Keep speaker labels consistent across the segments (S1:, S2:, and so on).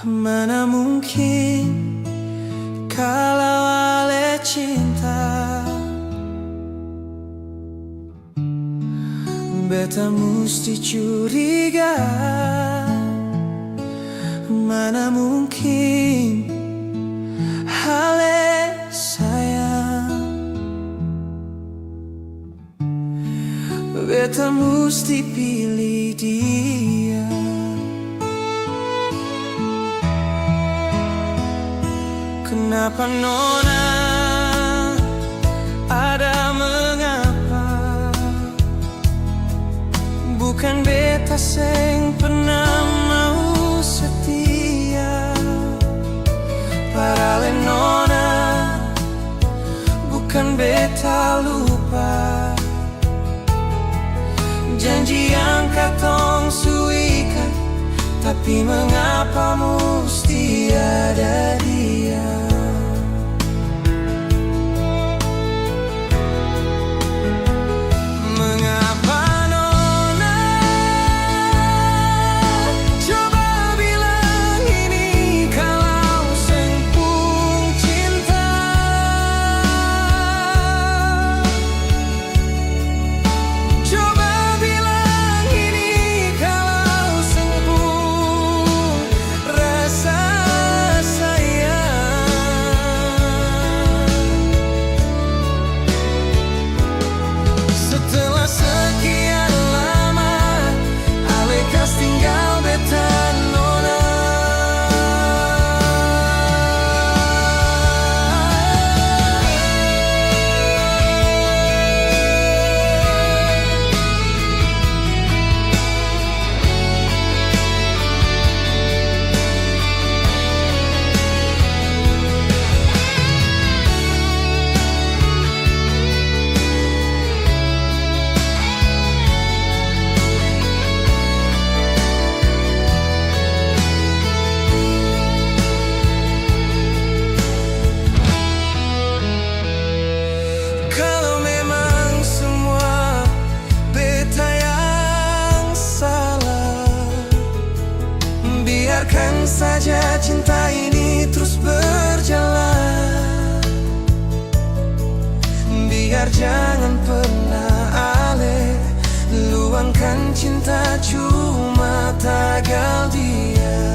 S1: Mana mungkin kalau ale cinta beta mesti curiga. Mana mungkin ale sayang beta mesti pilih dia. Kenapa nona ada mengapa? Bukan beta seng pernah mau setia. Parale nona bukan beta lupa janji yang katong suikan, tapi mengapa mesti ada dia? Mengapa nona coba bilang ini kalau sempung cinta? Coba bilang ini kalau sempung rasa sayang. Setelah sekian lama ale kas tinggal beta nona. Kalau memang semua beta yang salah, biarkan saja cinta ini terus berjalan. Biar jangan pernah ale luangkan cinta cuma tagal dia.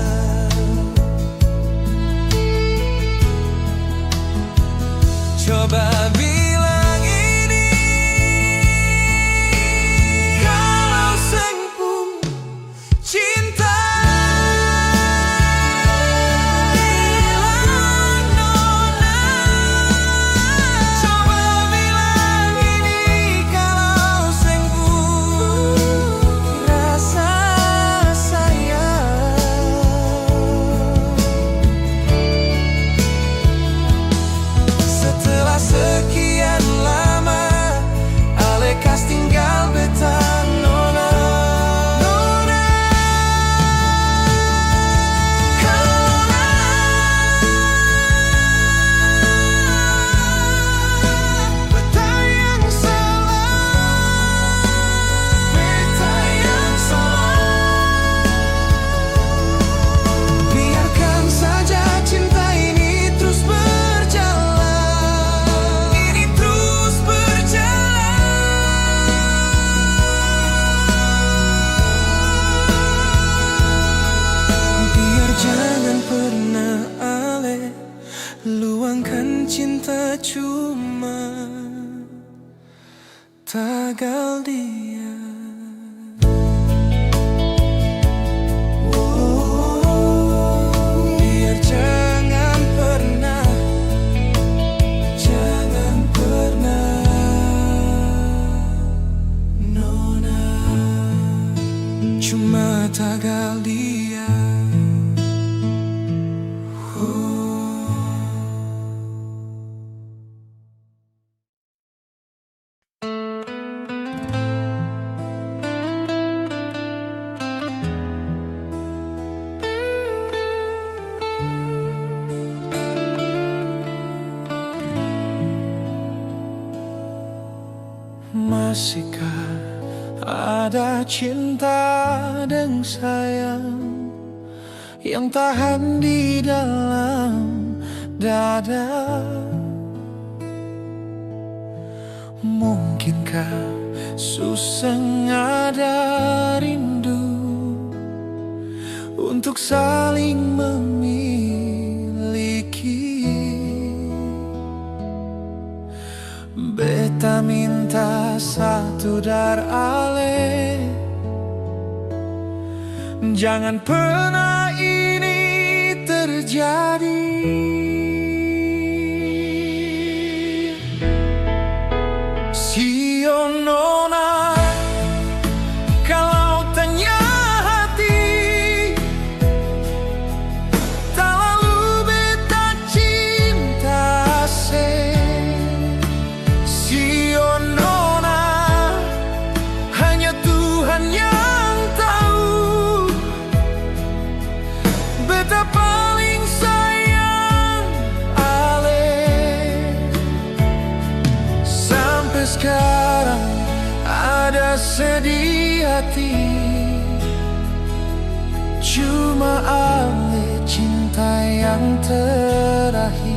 S1: Coba bilang ini kalau sempung cinta. Bilang nona, coba bilang ini kalau sempung rasa sayang. Setelah sekian lama ale kas tinggal beta nona. Nona, karena beta yang salah, beta yang salah. Biarkan saja cinta ini terus berjalan. Ini terus berjalan. Biar jangan pernah ale luangkan cinta cuma tagal dia. Biar jangan pernah nona cuma tagal dia. Masihkah ada cinta dan sayang yang tahan di dalam dada. Mungkinkah susah ada rindu untuk saling memiliki? Beta minta satu dar ale, jangan pernah ini terjadi. Sio nona, kalau tanya hati, tak lalu beta cinta se. Sio nona, hanya Tuhan yang tahu beta paling sayang ale. Sampai sekarang ada sedih hati, cuma ale cinta yang terakhir.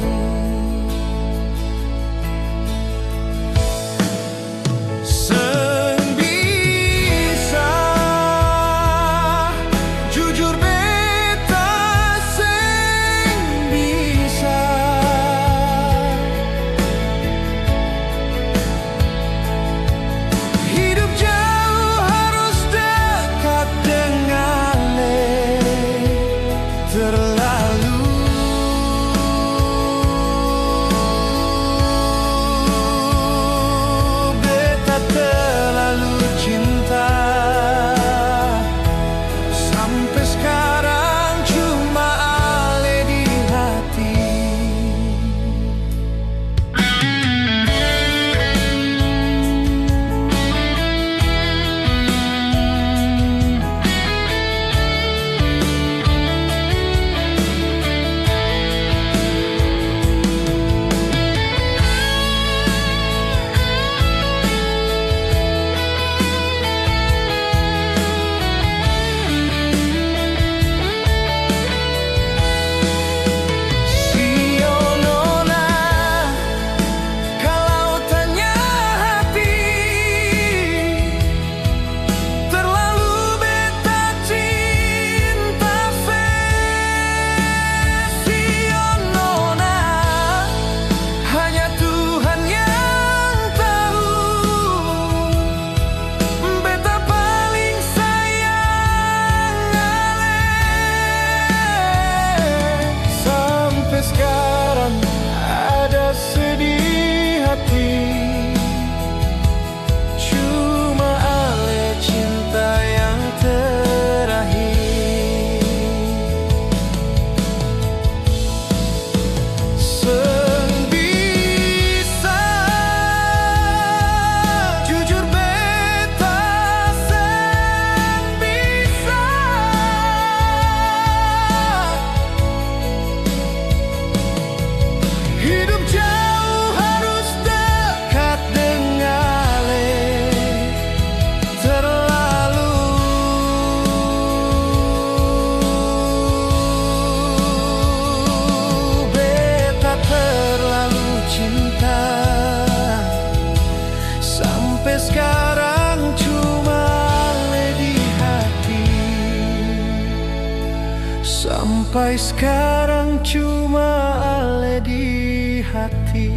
S1: Sampai sekarang cuma ale di hati.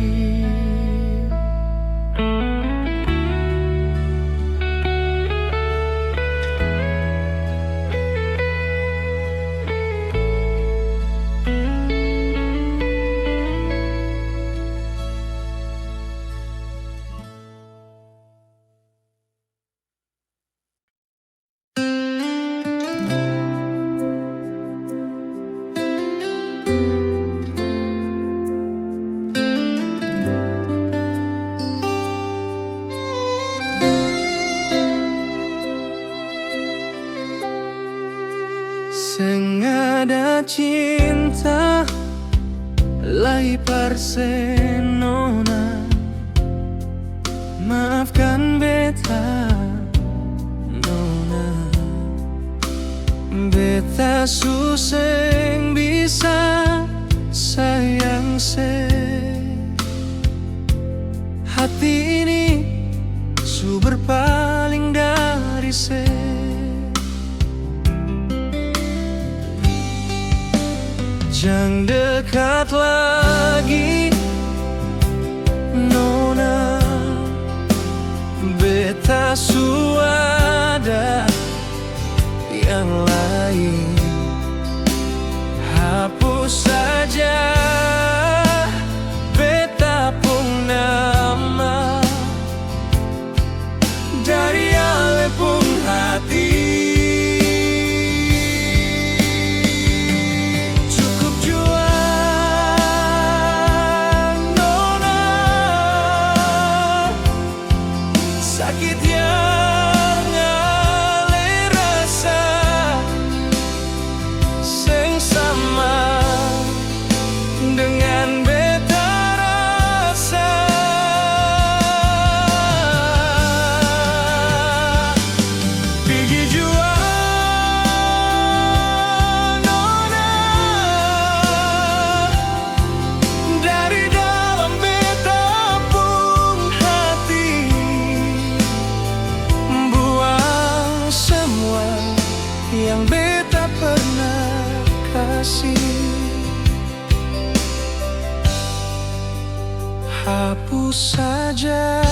S1: Sengada cinta lai parsenona, maafkan beta nona. Beta suseng bisa sayang se. Hati ini su berpaling dari se. Jangan dekat lagi nona, beta su ada yang lain. Hapus saja beta pun nama dari ale pun hati. Cukup jua nona, sakit yang ale rasa seng sama dengan beta rasa. Pergi jua nona, dari dalam beta pun hati. Buang semua yang beta pernah kasih. Hapus saja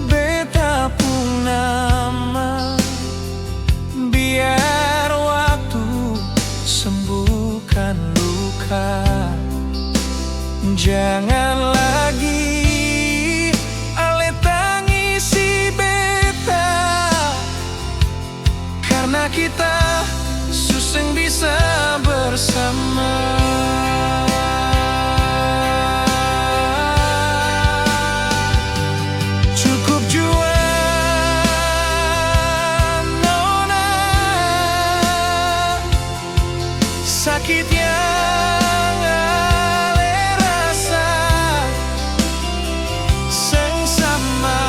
S1: beta pun nama, biar waktu sembuhkan luka. Jangan lagi ale tangisi beta, karena kita suseng bisa bersama. Cukup jua nona, sakit yang ale rasa seng sama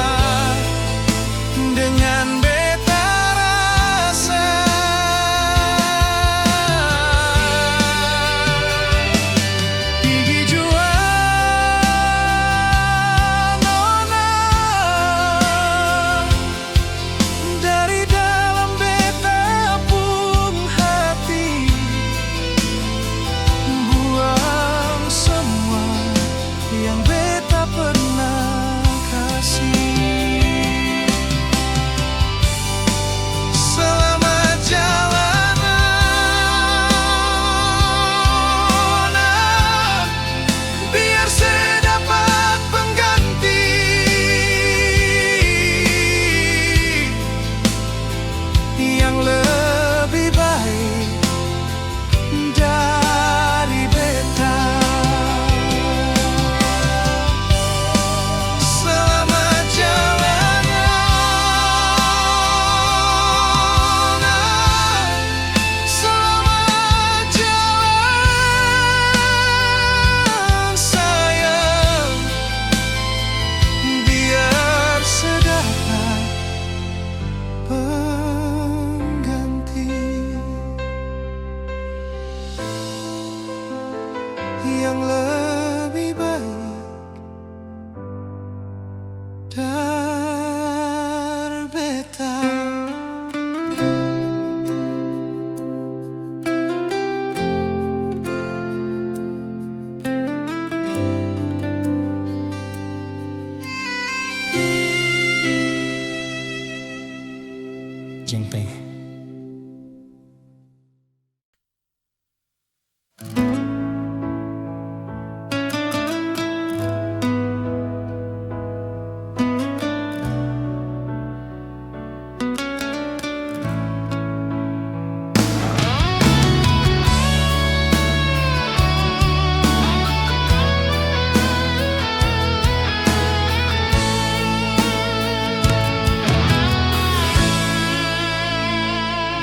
S1: dengan beta rasa. Pergi jua nona, dari dalam beta pun hati. Buang semua yang beta pernah kasih. Selamat jalan nona, biar saya dapat pengganti yang lebih baik dari beta. Selamat jalan nona, selamat jalan sayang, biar sedapat pengganti yang lebih baik dari beta. Jengpeng.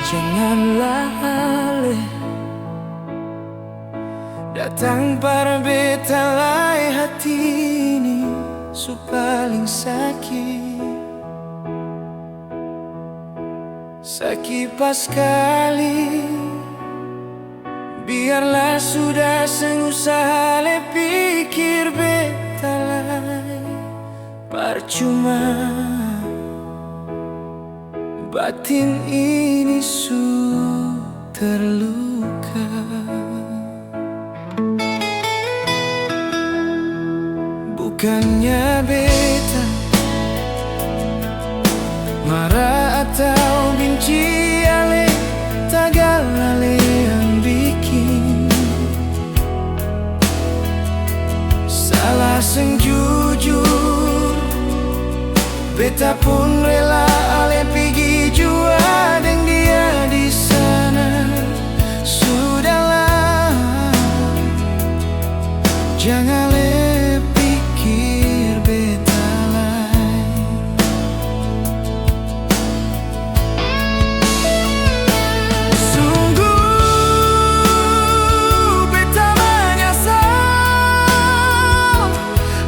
S1: Janganlah ale datang pada beta lai, hati ini su paling sakit. Sekipas kali, biarlah sudah sengusaha le pikir betalai. Percuma batin ini su terluka. Bukannya beta marah atau benci, ale tagal ale yang bikin salah sing jujur. Beta pun rela ale pergi jua deng dia di sana. Sudahlah, jangan le pikir beta lain. Sungguh beta menyesal,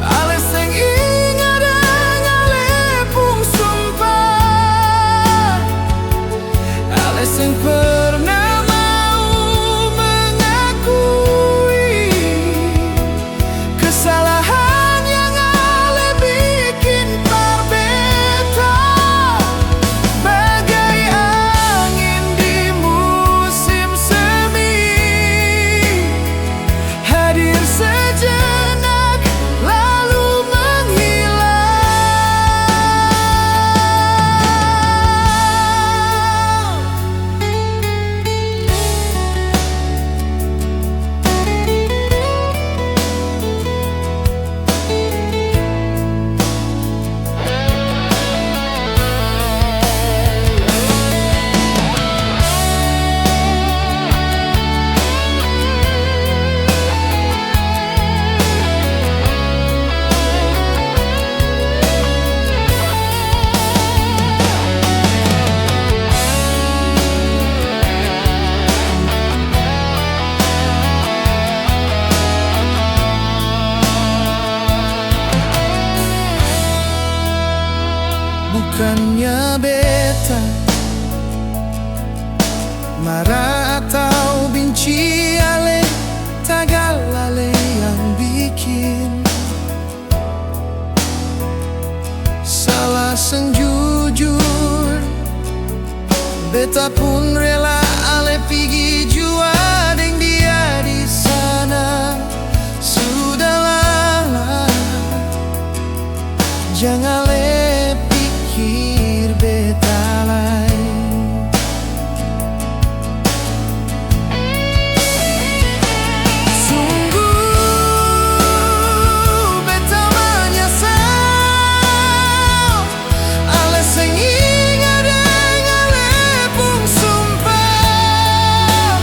S1: ale sing ingat deng ale pun sumpah, ale sing pernah mau mengakui kesalahan yang ale bikin par beta. Bagai angin di musim semi, hadir sejenak lalu menghilang. Bukannya beta marah atau benci, ale tagal ale yang bikin salah sing jujur. Beta pun rela ale pergi jua deng dia di sana. Sudahlah, jangan le pikir beta lain. Sungguh beta menyesal, ale sing ingat deng ale pun sumpah,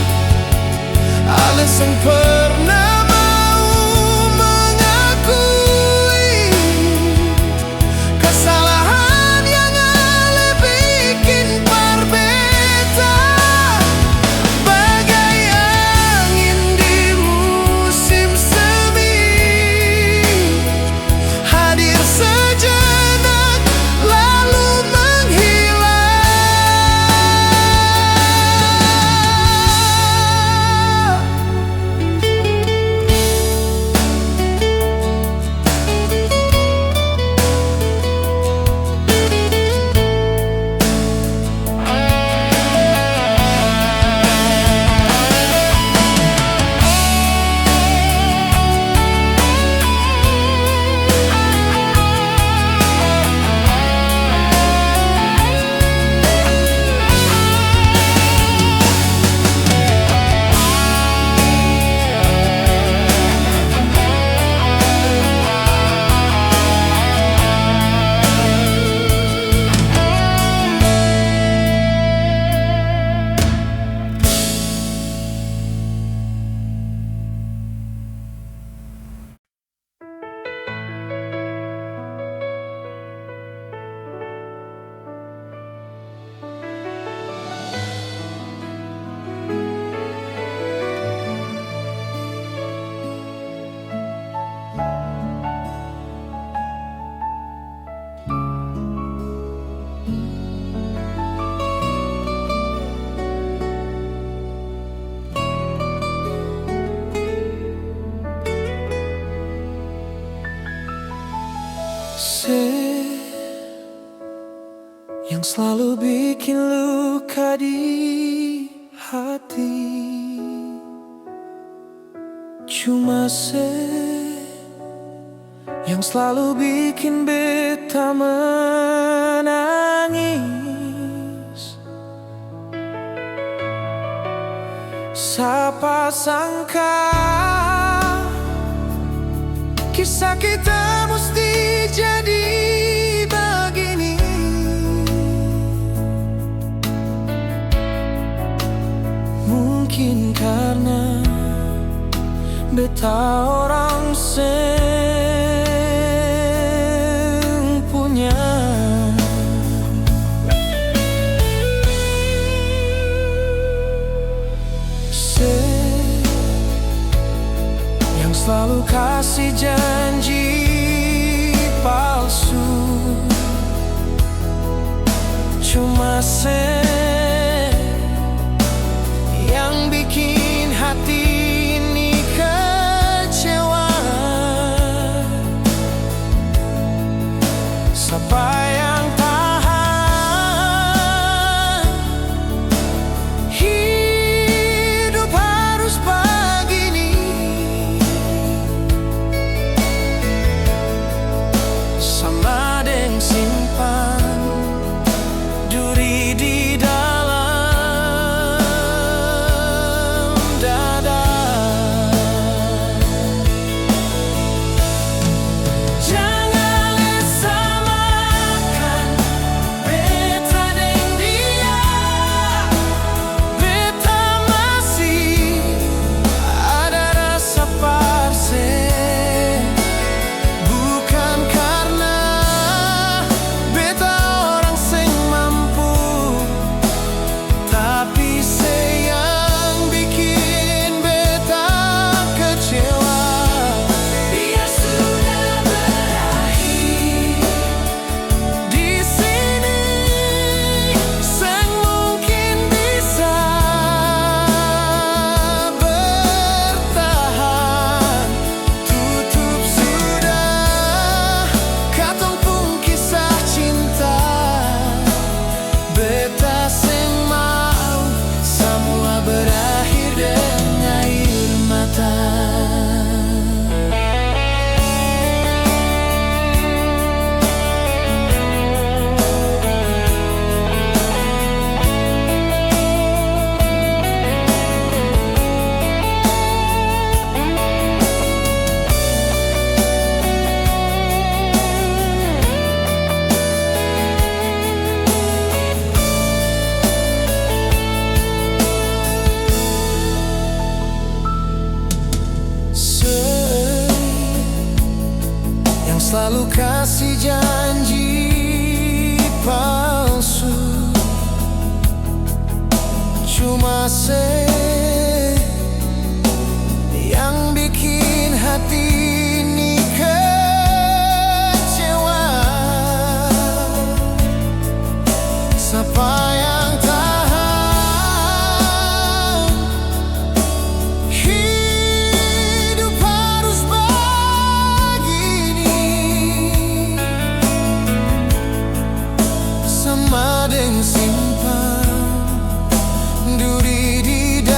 S1: yang selalu bikin luka di hati. Cuma yang selalu bikin beta menangis. Siapa sangka kisah kita mesti jadi begini. Mungkin karena beta orang punya yang selalu kasih janji palsu. Cuma yang bikin hati ini kecewa. Siapa yang tahan hidup harus begini. Sama dengan simpan duri di dalam dada. Jangan samakan beta dengan dia. Beta masih ada rasa parse. Bukan karena beta orang sing mampu, tapi yang bikin beta kecewa. Biar sudah berakhir di sini, sang mungkin bisa bertahan. Tutup sudah katong pun kisah cinta. Beta sing mau semua berakhir dengan air mata. Yang selalu kasih janji palsu. Cuma yang bikin hati ini kecewa. Siapa yang tahan hidup harus begini. Sama dengan simpan duri di dalam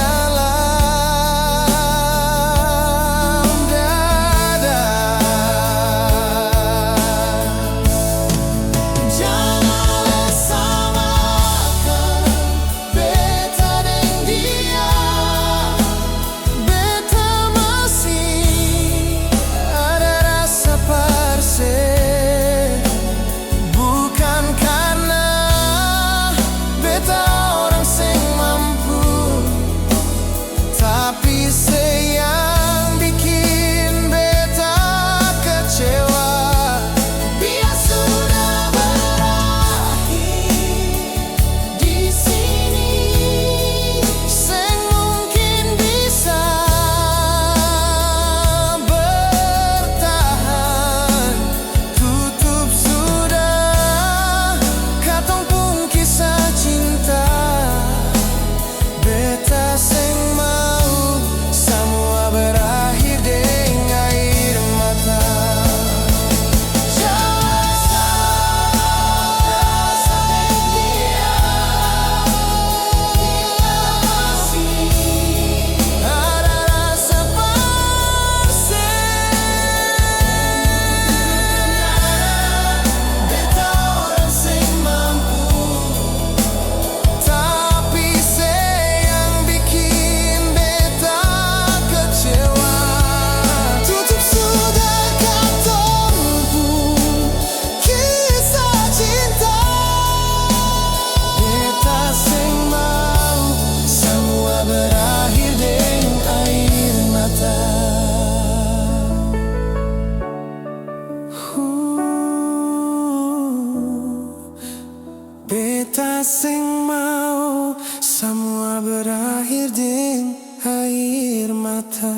S1: Semua berakhir dengan air mata.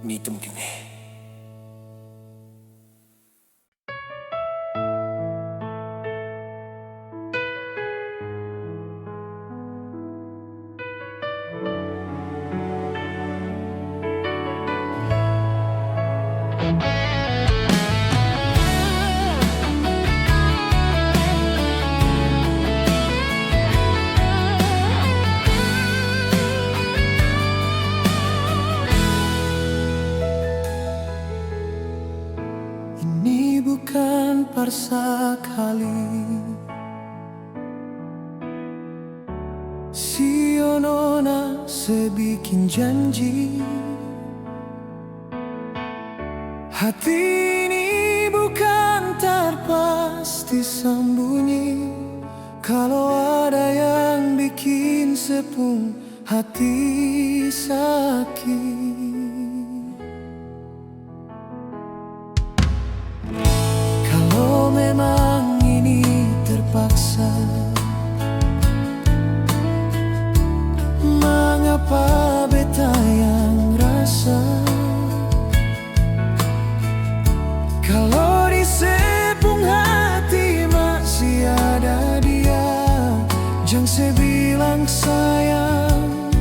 S1: Mitum dine. Ini bukan parsa kali si onona sebikin janji. Hati ini bukan terpasti sembunyi. Kalau ada yang bikin sepung hati sakit. Kalau memang ini terpaksa, mengapa beta yang rasa? Kalau di sepung hati masih ada dia, jangan sebilang sayang,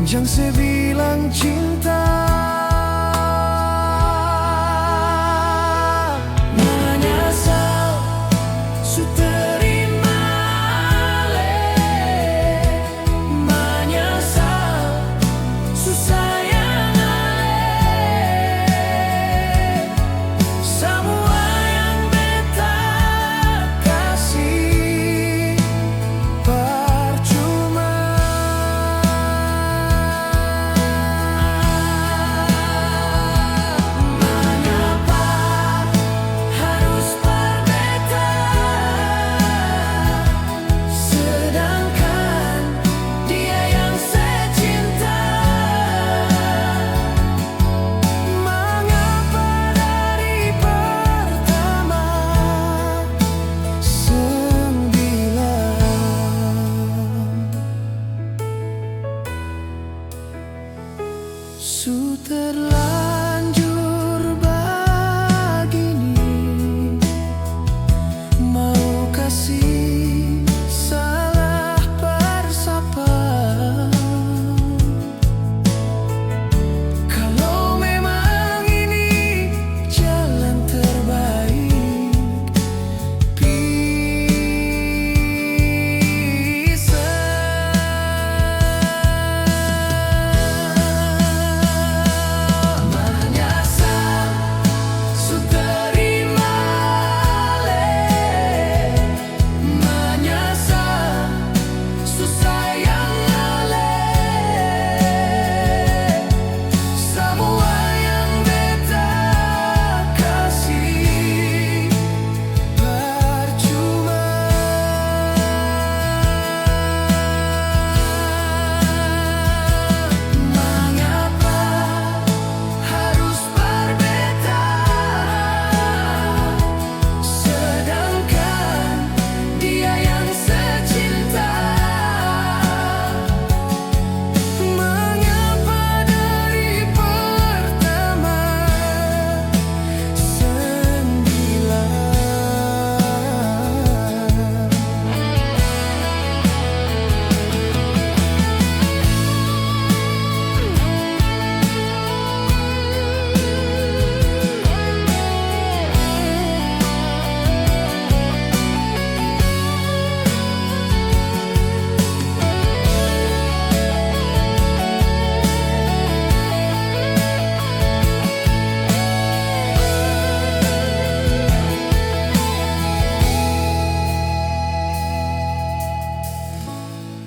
S1: jangan sebilang cinta. Su terlanjur begini, mau kasih salah bersapa. Kalau memang ini jalan terbaik,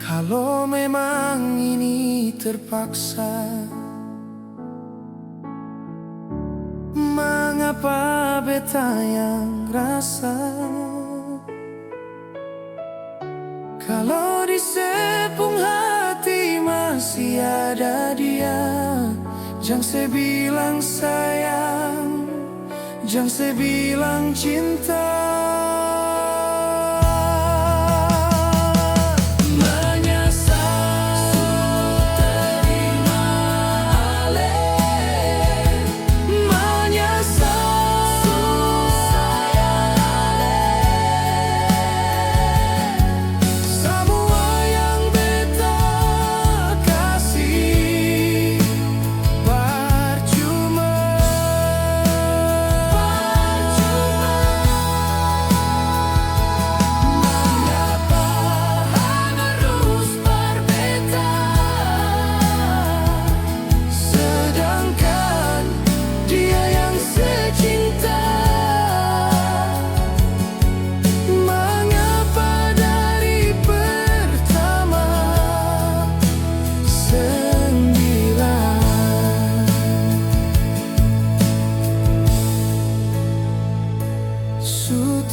S1: kalau memang ini terpaksa, mengapa beta yang rasa? Kalau di sepung hati masih ada dia. Jangan saya bilang sayang, jangan saya bilang cinta.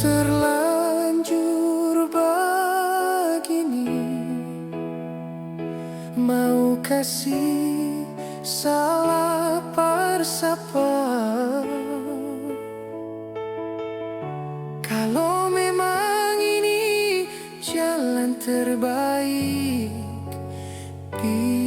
S1: Terlanjur begini, mau kasih salah bersapa. Kalau memang ini jalan terbaik, bisa.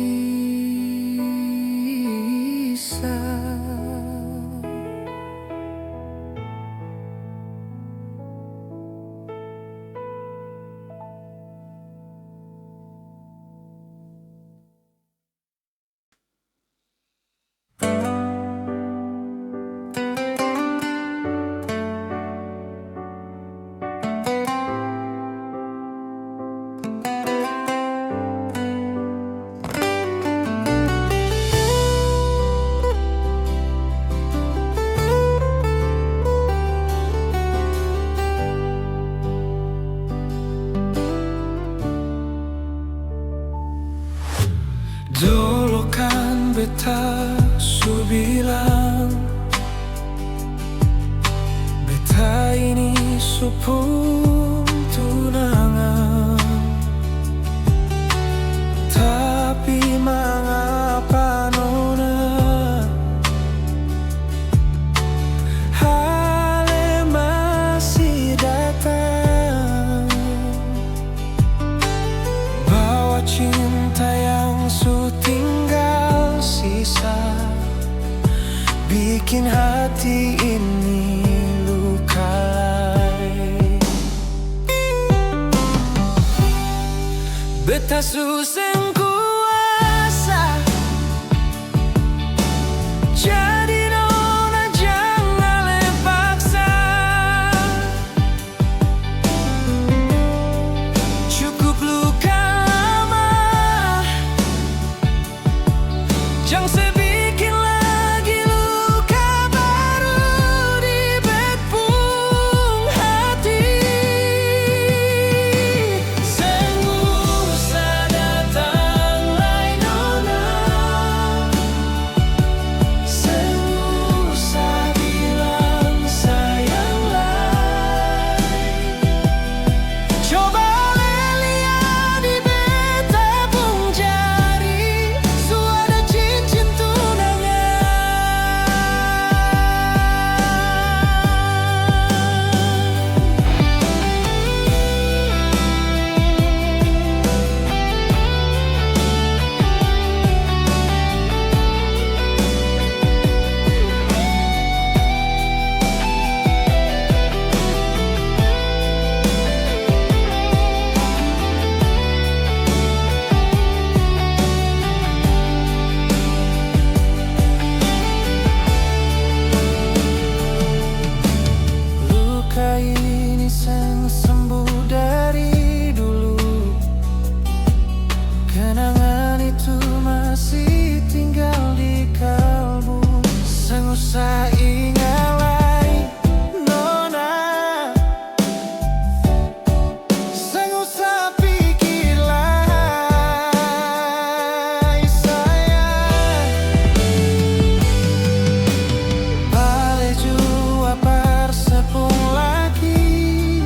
S1: Dulu kan beta su bilang, beta ini su pun tunangan. Tapi mengapa nona hal masih datang, bawa cinta yang su tinggal sisa, bikin hati ini lukai. Beta susah kuasa jadi nona, jangan lepaksa. Cukup luka lama, jangan saya bikin lagi luka baru di bepung hati. Sungguh usah datang lai nona, sungguh usah bilang sayang lai. Coba lihat di beta pung jari, su ada cincin tunangan. Luka ini sang sembuh dari dulu, kenangan itu masih tinggal di kalbu. Sang usah ingat lagi nona, sang usah pikir lagi sayang. Bale jua persepung lagi,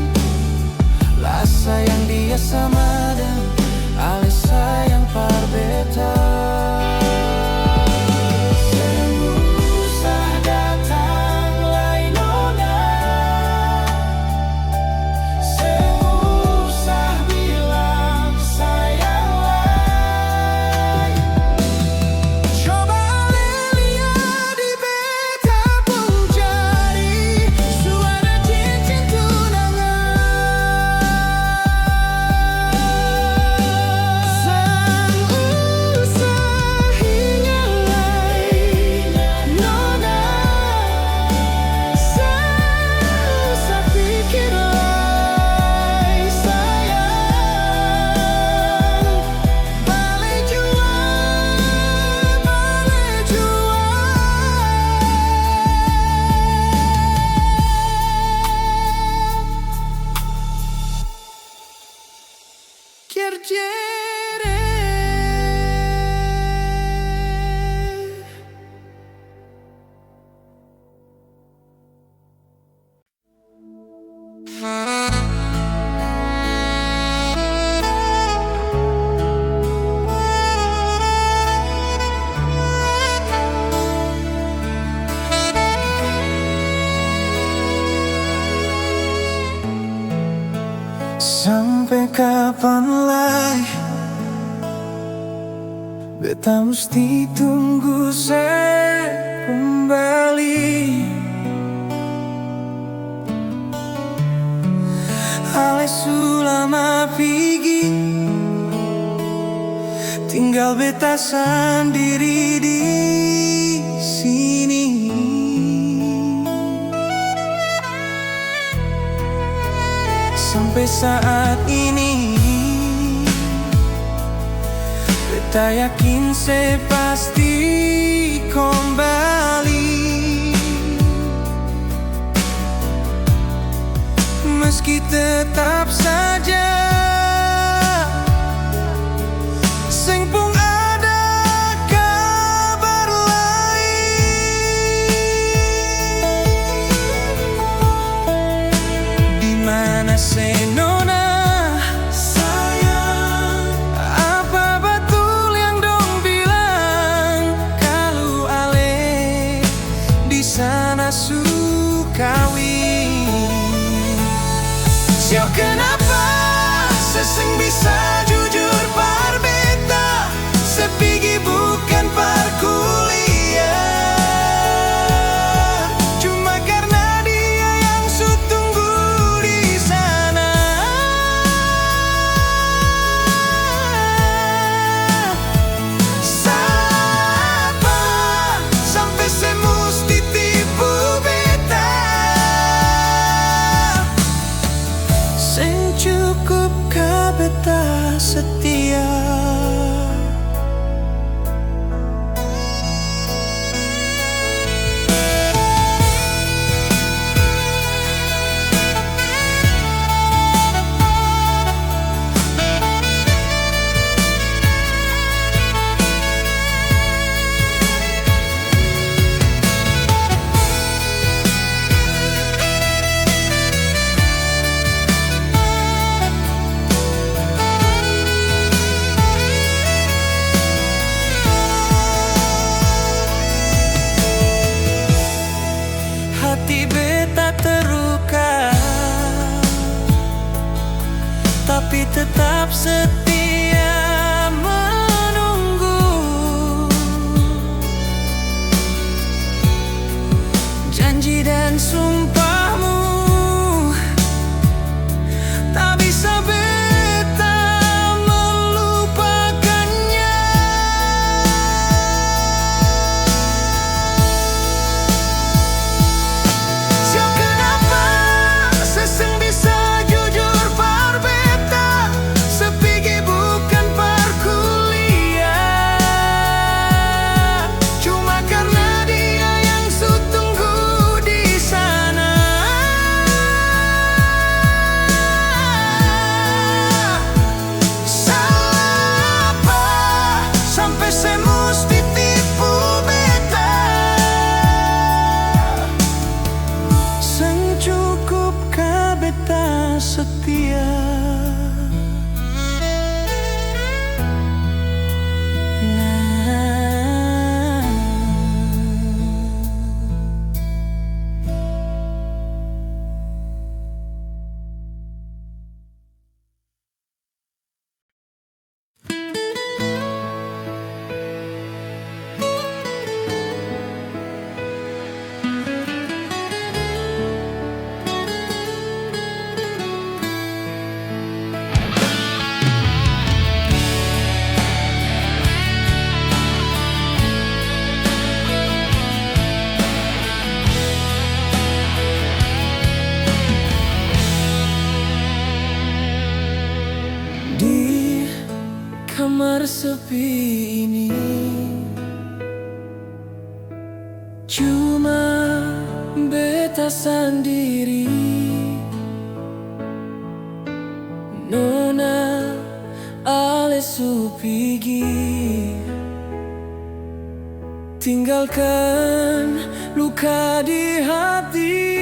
S1: lah sayang dia sama dan ale sayang par beta. kapan lagi beta mesti tunggu saya kembali. Ale sulama pergi, tinggal beta sendiri di sini. Sampai saat ini beta yakin saya pasti kembali. Meski tetap saja sing pun ada kabar lain. Di mana senona sayang, apa betul yang dong bilang kalau ale di sana Sukawi? Siapa kenapa seseng bisa jujur par beta, sepigi bukan par kuliah, cuma karena dia yang su tunggu di sana. Siapa sampai saya mesti tipu beta? Sing cukup ka beta setia. Hati beta terluka, tapi tetap setia menunggu. Janji dan sumpahmu tak bisa beta melupakannya. Siapa kenapa seseng bisa jujur par beta, sepigi bukan par kuliah, cuma karena dia yang su tunggu di sana. Siapa sampai saya mesti tipu beta? Sing cukup ka beta setia. Di kamar sepi ini cuma beta sendiri. Nona ale su pigi, tinggalkan luka di hati.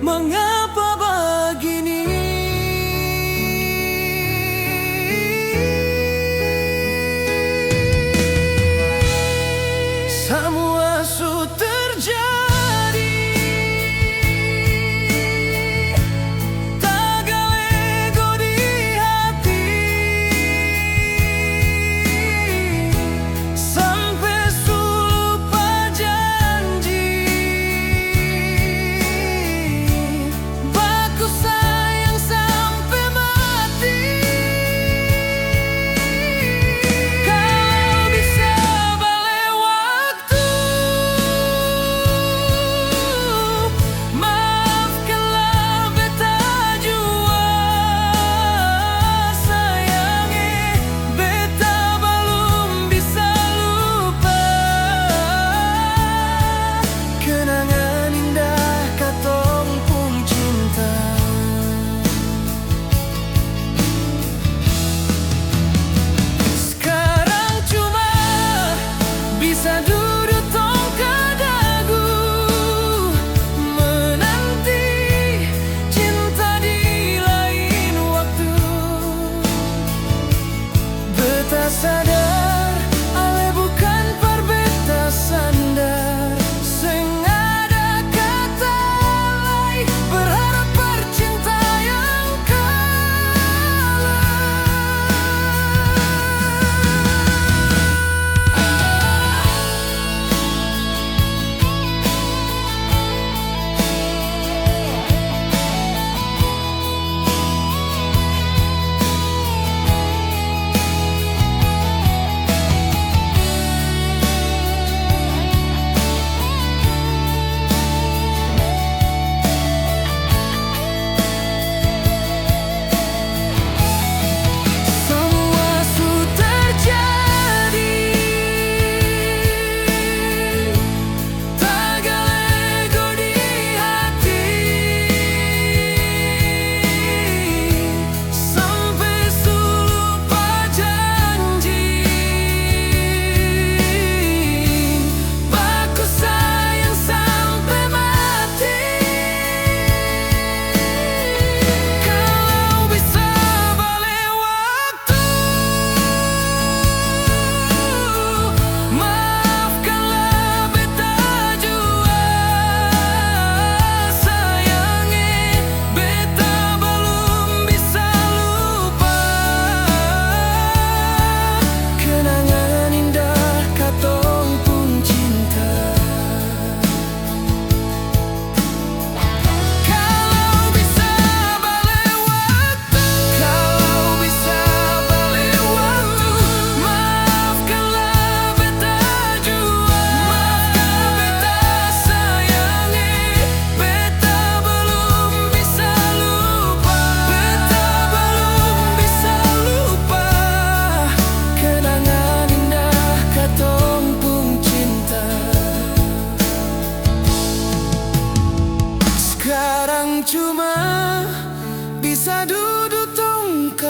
S1: Mengapa begini? Semua su terjadi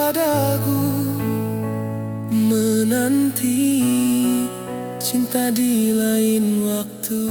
S1: padaku, menanti cinta di lain waktu.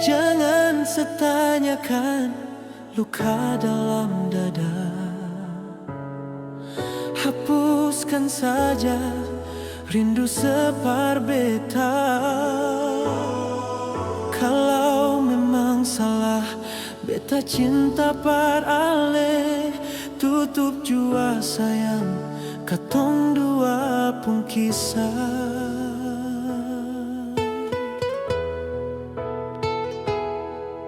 S1: Jangan setanyakan luka dalam dada, hapuskan saja rindu separ beta. Kalau memang salah beta cinta par ale, tutup jua sayang katong dua pun kisah.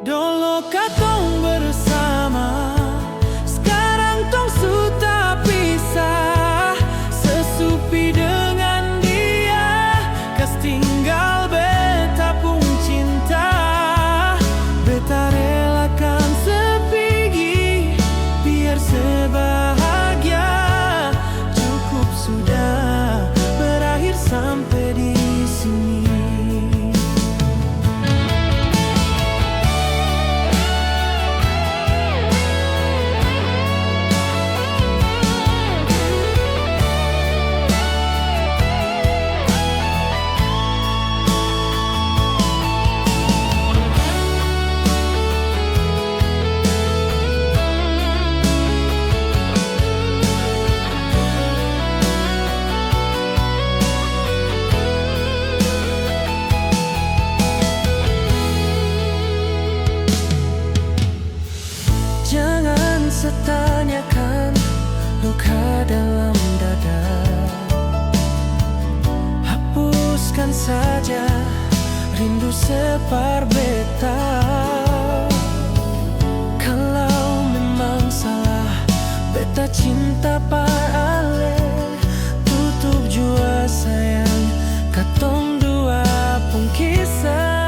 S1: Dulu katong bersama, sekarang tong sudah pisah. Sesupi dengan dia, kas tinggal beta pun cinta. Beta relakan sepigi, biar sebahagia. Cukup sudah berakhir sampai di sini. Jangan setanyakan luka dalam dada, hapuskan saja rindu separ beta. Kalau memang salah beta cinta par ale, tutup jua sayang katong dua pun kisah.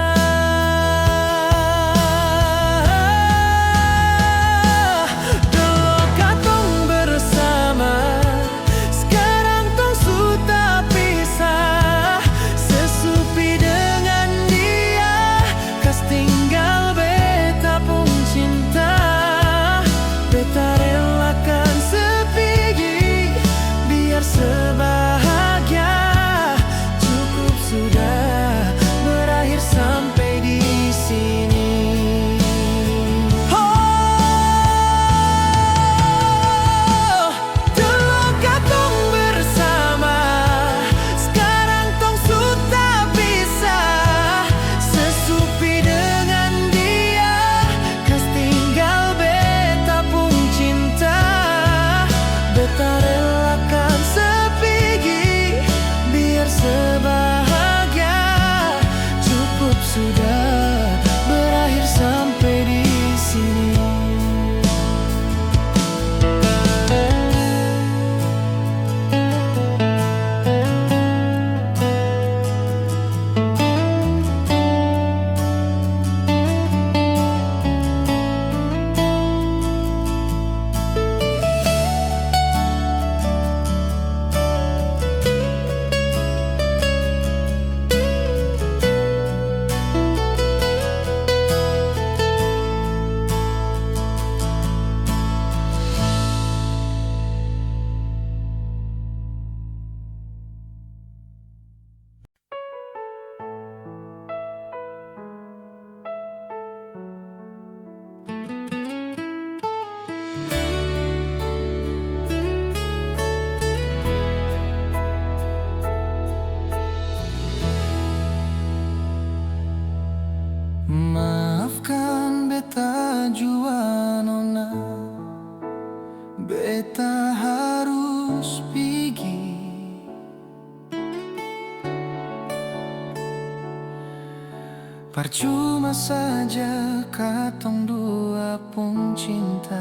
S1: Percuma saja katong dua pun cinta,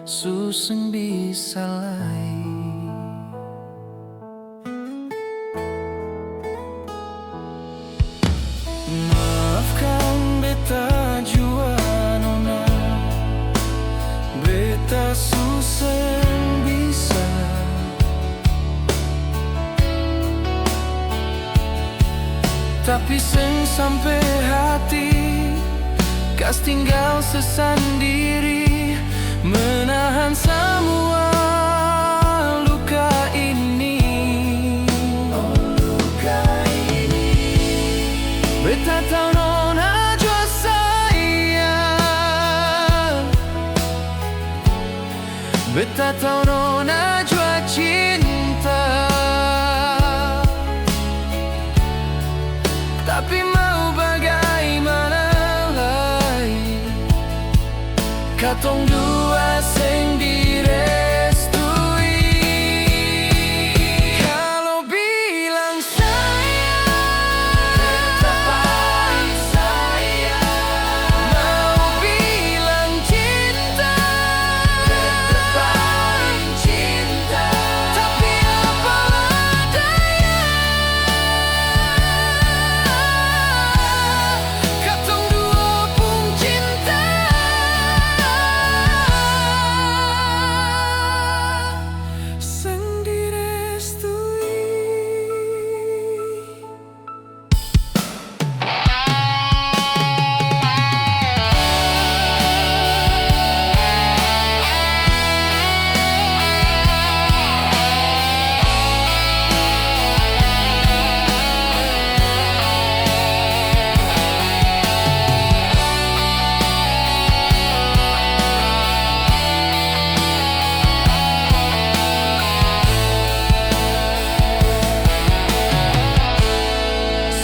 S1: suseng bisa lain. Maafkan beta jua nona, beta suseng bisa. Tapi seng sampai hati, kas tinggal sesendiri, menahan semua luka ini. Oh, luka ini. Beta tahu nona jua sayang, beta tahu nona jua cinta. Tapi mau bagaimana lagi, katong dua seng direstui. Kalau bilang sayang, beta paling sayang. Mau bilang cinta, beta paling cinta. Tapi apalah daya, katong dua pun cinta. Seng direstui.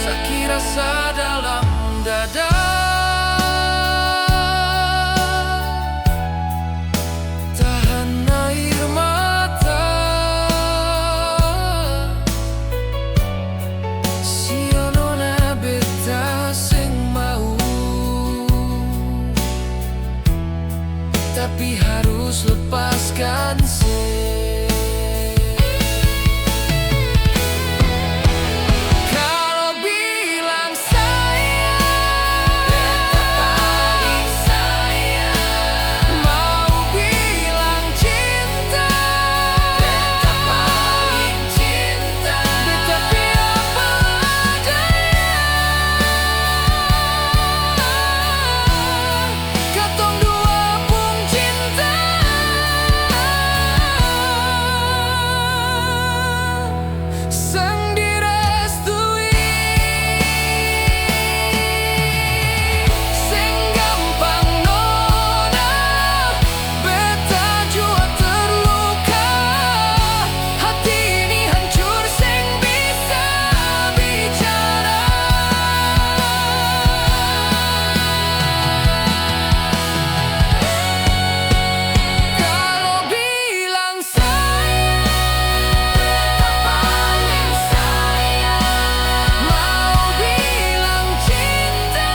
S1: Sakit rasa dalam dada, tahan air mata. Sio nona beta seng mau, tapi harus lepaskan Kalau bilang sayang, beta paling sayang. Mau bilang cinta, beta paling cinta. Tapi apalah daya, katong dua pun cinta. Seng direstui. Seng gampang nona, beta jua terluka. Hati ini hancur seng bisa bicara. Kalau bilang sayang, beta paling sayang. Mau bilang cinta,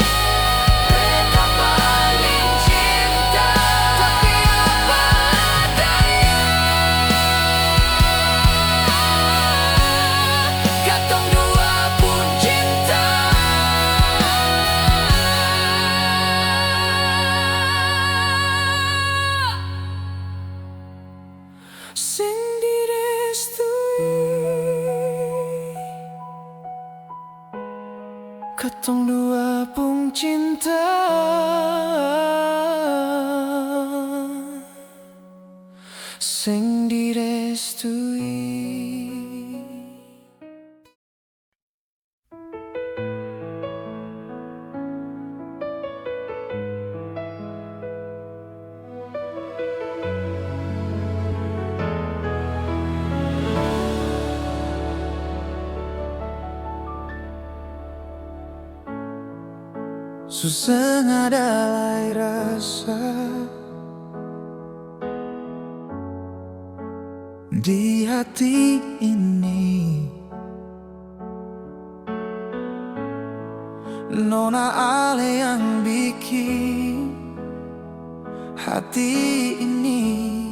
S1: beta paling cinta. Tapi apalah daya, katong dua pun cinta. Seng direstui. Katong dua pun cinta. Seng direstui. Susah ada rasa di hati ini, nona. bikin hati ini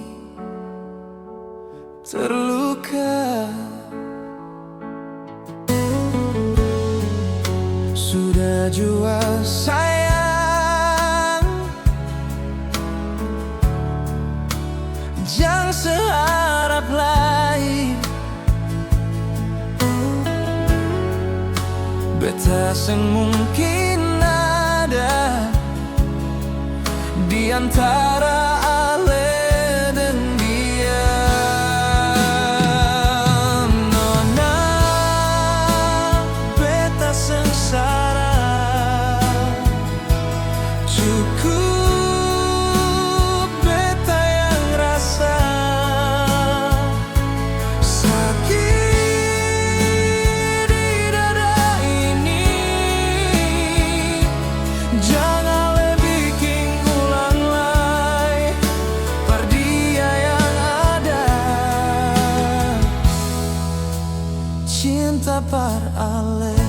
S1: terluka. Sudah jua sayang, jangan seharap lain. Beta yang mungkin ada di antara ale dan dia. Nona, beta sengsara, cukup beta yang rasa sakit di dada ini. Jangan bikin ulang lagi per dia yang ada. Cinta par ale,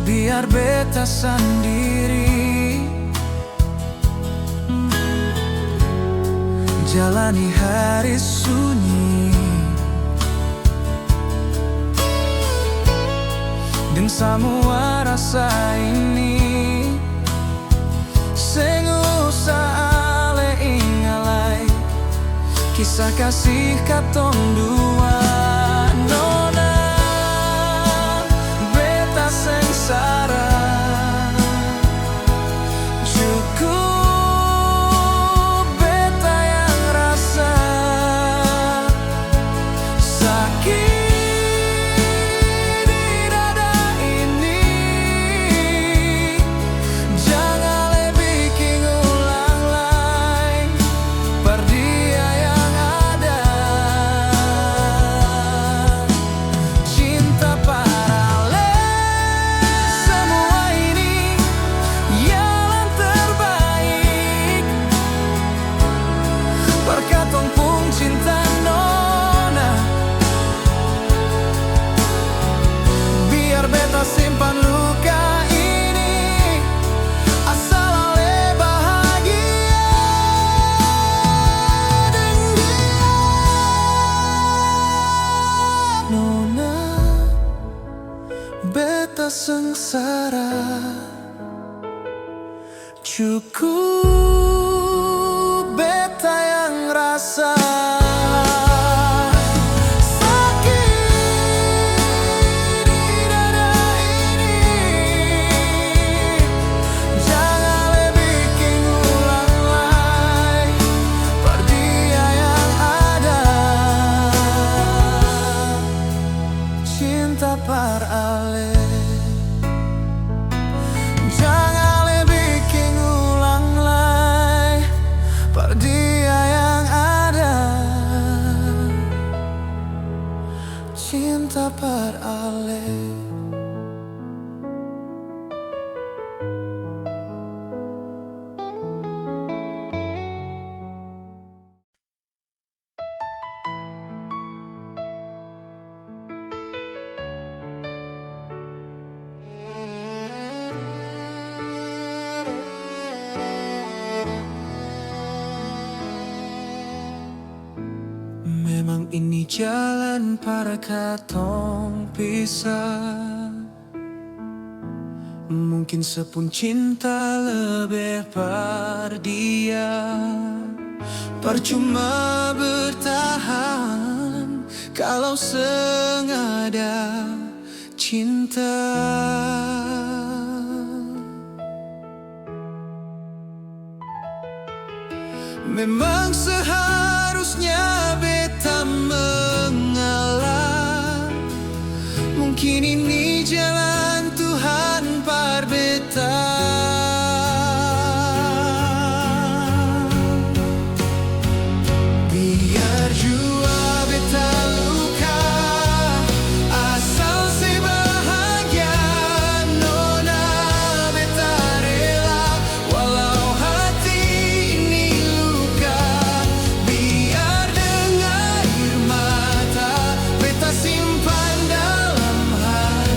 S1: biar beta sendiri jalani hari sunyi. Dan semua rasa ini sing usah ale ingalai kisah kasih katong dua. Nona, beta sengsara, cukup beta yang rasa sakit di dada ini. Jangan bikin ulang lagi per dia yang ada. Cinta paralel, semua ini jalan terbaik berkatong pun cinta. Nona, biar beta simpan luka ini, asal ale bahagia dengan dia. Nona, beta sengsara, cukup beta yang rasa sakit di dada ini. Jangan bikin ulang lagi per dia yang ada. Cinta par ale, jangan bikin ulang lagi per dia yang ada. Cinta par ale. Memang ini jalan para katong pisah. Mungkin sepun cinta lebih par dia. Percuma bertahan kalau sengaja cinta. Memang seharusnya beta mengalah. Mungkin ini jalan Tuhan par beta. Biar jua beta luka, asal si bahagia. Nona, beta rela walau hati ini luka. Biar dengan air mata beta simpan dalam hati.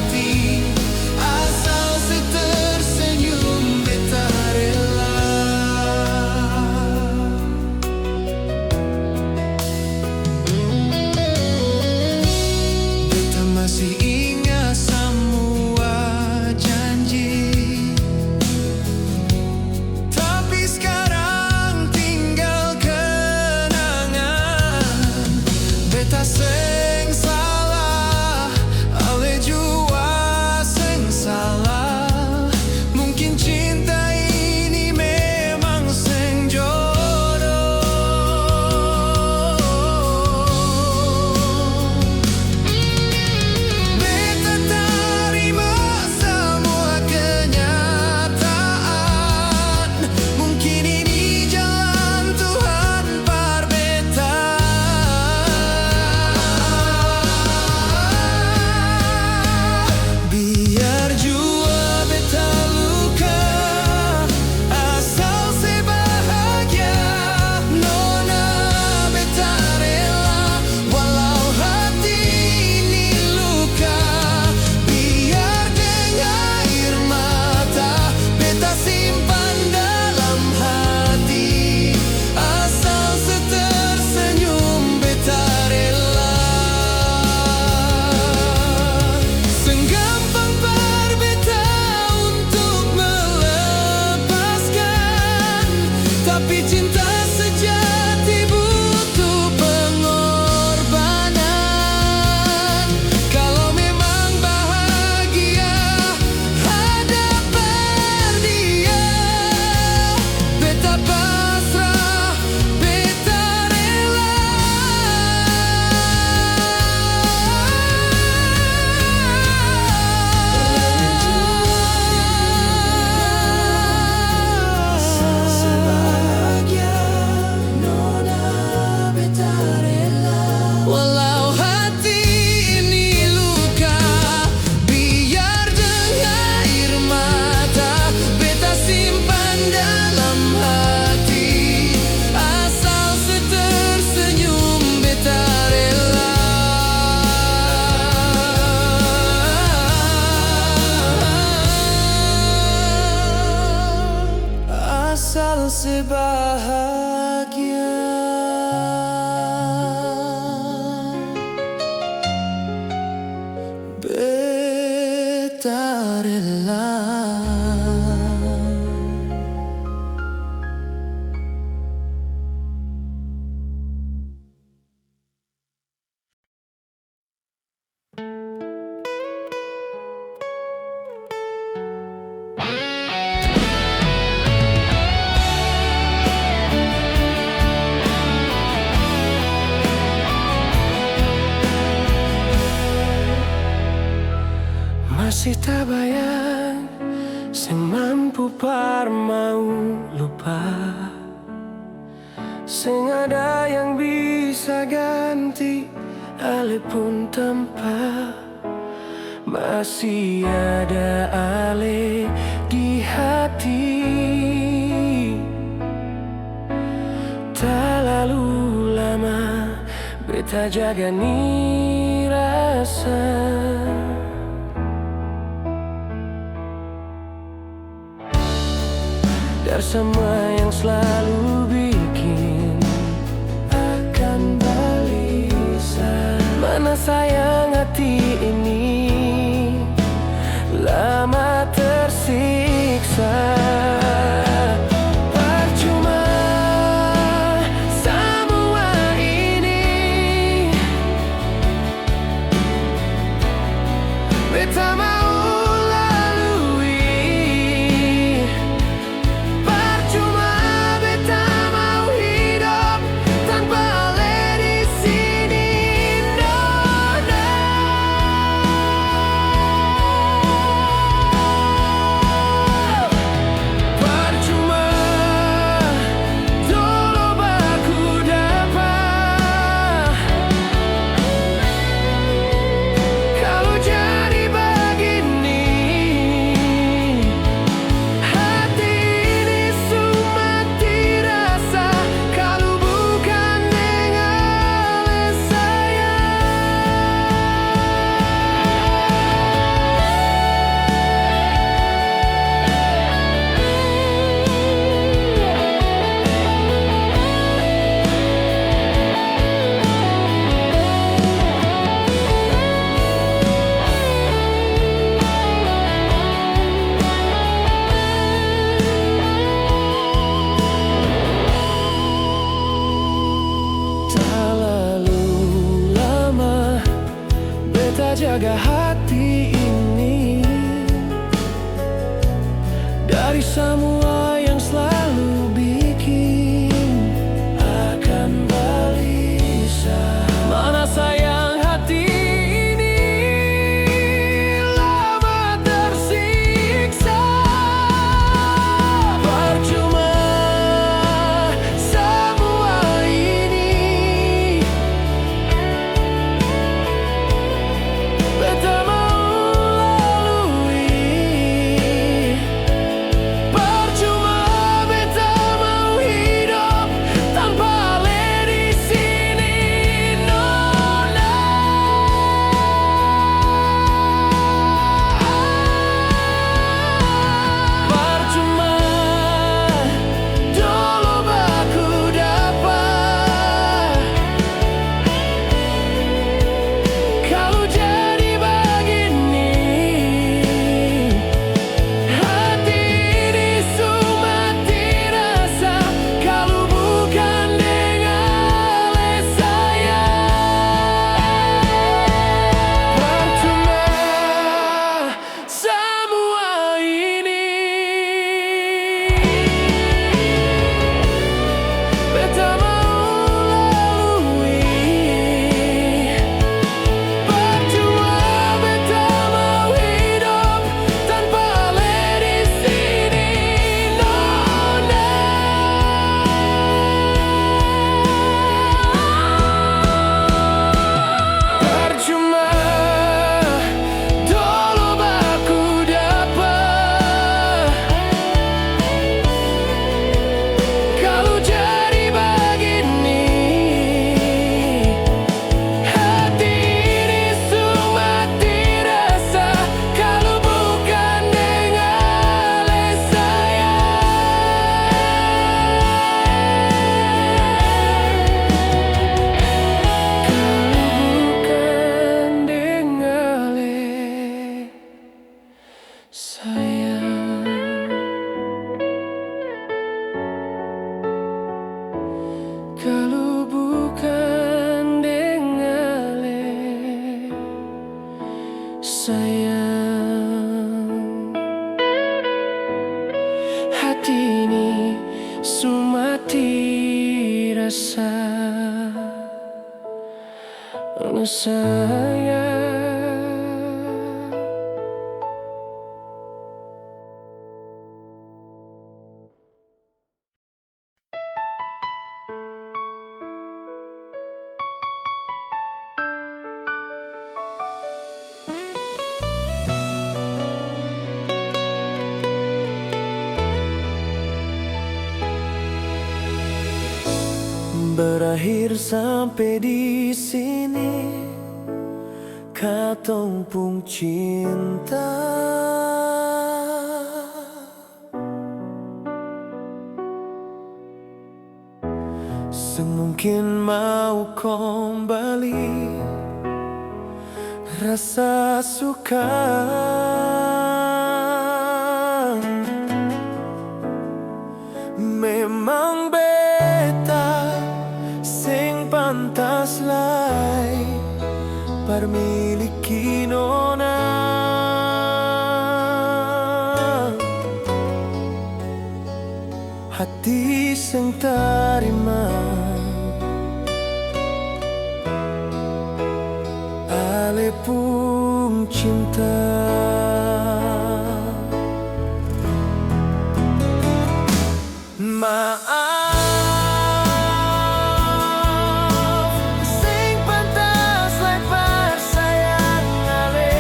S1: Masih tak bayang sing mampu par mau lupa, sing ada yang bisa ganti alih pun tanpa. Masih ada alih di hati, tak lalu lama beta jaga ni rasa. Dari semua yang selalu bikin akan balisan. Mana sayang hati ini lama tersiksa. Percuma semua ini, beta mau lalui. Percuma beta mau hidup tanpa ale di sini. No, no. Percuma dulu baku dapat, kalau jadi begini hati ini semua dirasa, kalau bukan dengan saya. Tak lalu lama beta jaga hati ini dari semua yang selalu bikin akan balisan. Mana sayang hati ini lama tersiksa. Percuma semua ini, beta mau lalui. Percuma beta mau hidup tanpa ale di sini. No, no. Percuma dulu baku dapat, kalau jadi begini hati ini semua dirasa, kalau bukan dengan saya. Percuma semua ini, beta mau lalui. Percuma beta mau hidup tanpa ale di sini. No, no. Percuma dulu baku dapat, kalau jadi begini hati ini semua dirasa, kalau bukan dengan saya. Kalau bukan dengan saya. Kalau bukan dengan sayang, hati ini semua dirasa. Sayang, Berakhir sampai di sini, katong pung cinta. Semungkin mau kembali rasa suka. Memang beta sing pantas lai parmiliki nona. Hati sing tarima ale pung cinta. Maaf, sing pantas lai parsayang ale.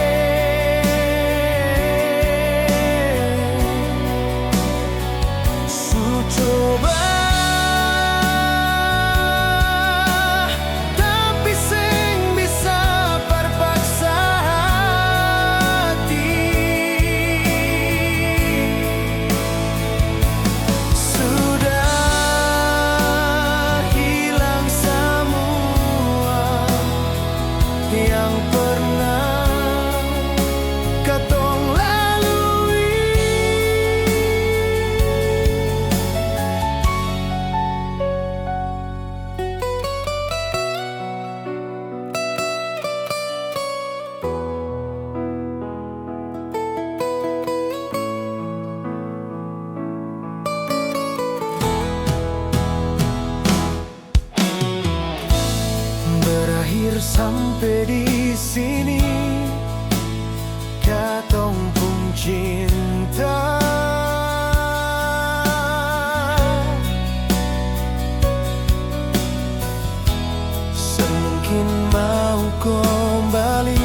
S1: Su coba, tapi sing bisa perpaksa hati. Yang pernah katong lalui, berakhir sampai di sini, katong pung cinta. Semungkin mau kembali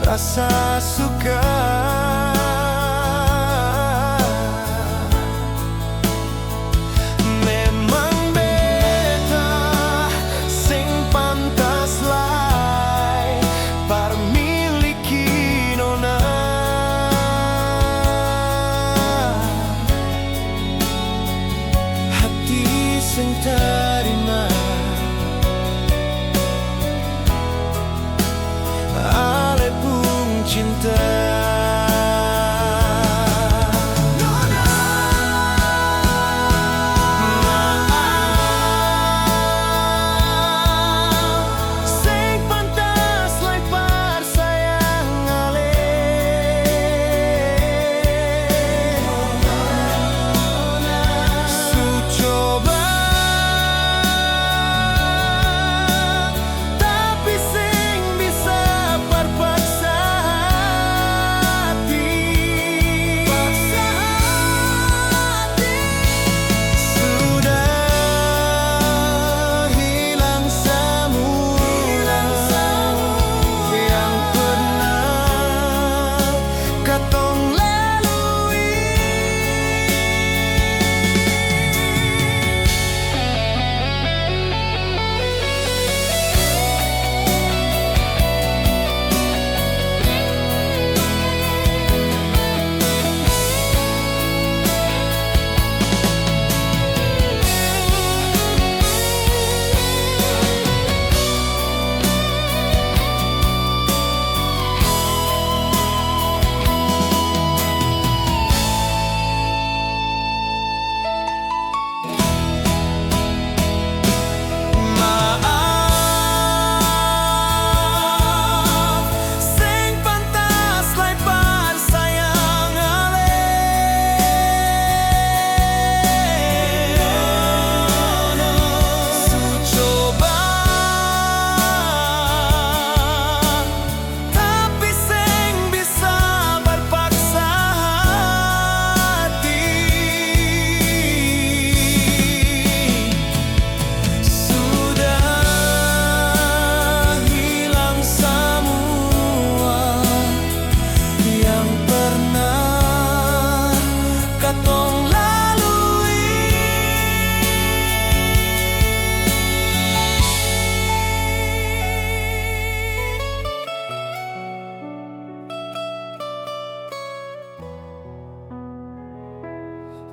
S1: rasa suka. Sing tarima ale pung cinta.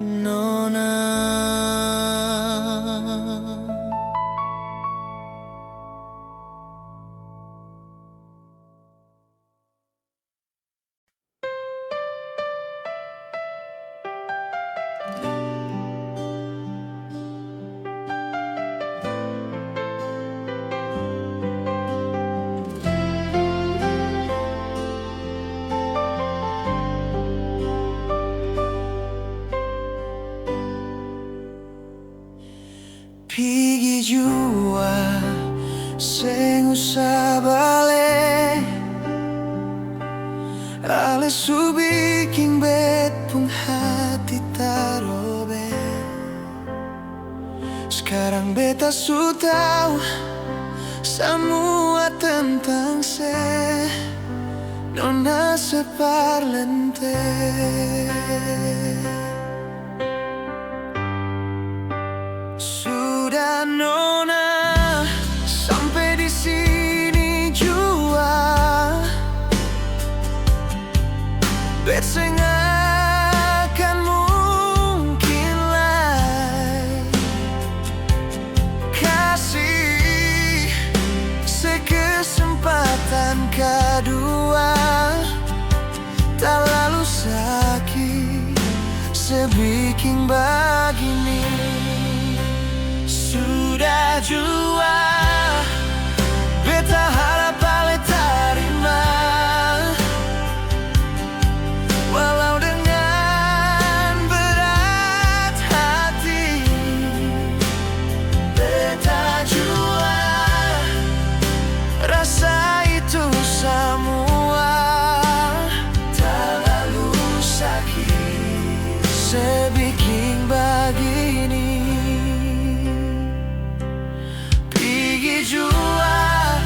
S2: Nona. Pigi jua sing usah bale ale subi king bet pun hati tarobe. Sekarang beta su tahu semua tentang nona separlente. Sudah nona sampai di sini jua, bet sing akan mungkin lai kasih sekesempatan kedua, tak lalu sakit sebikin begini. Sudah jua beta harap ale terima, walau dengan berat hati. Beta jua rasa itu semua tak lalu sakit sebikin begini. Jua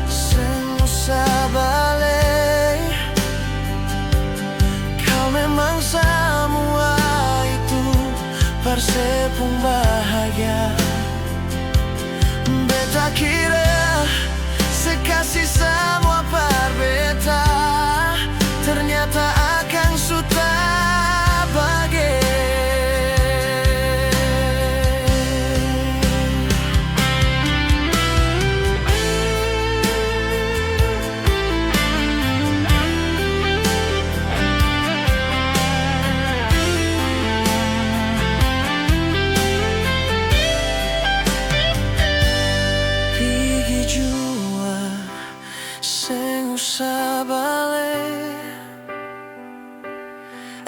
S2: sing usah bale, kau memang semua itu persepung bahagia. Beta kira sekasih semua per beta, ternyata akan suta bagai.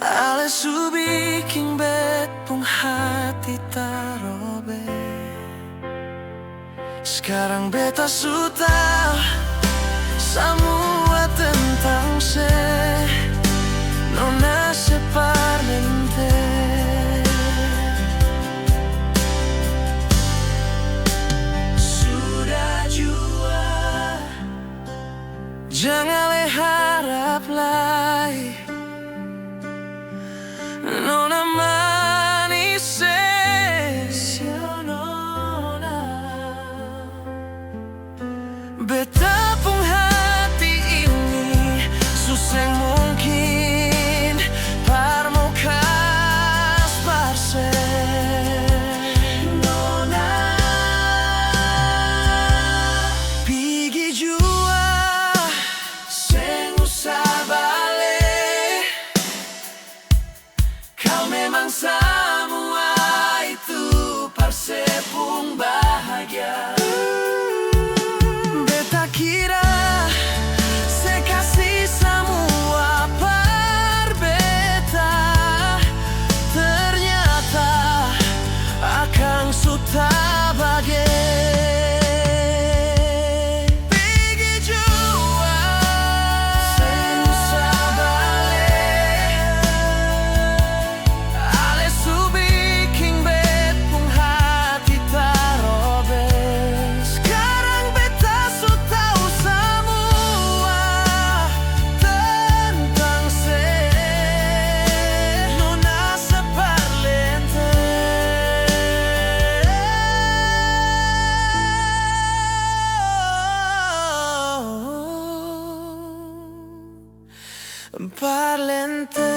S2: Ale subi king bet pung hati tarobe. Sekarang beta su tahu semua tentang nona separlente. Sudah jua jangan le harap lagi nona manis nona. Beta pung hati ini susah mungkin parmukas parse nona. Pigi jua sing usah bale, kau memang semua itu persepung bahagia. Beta kira sekasih semua per beta, ternyata akan suta bagai. Parlente.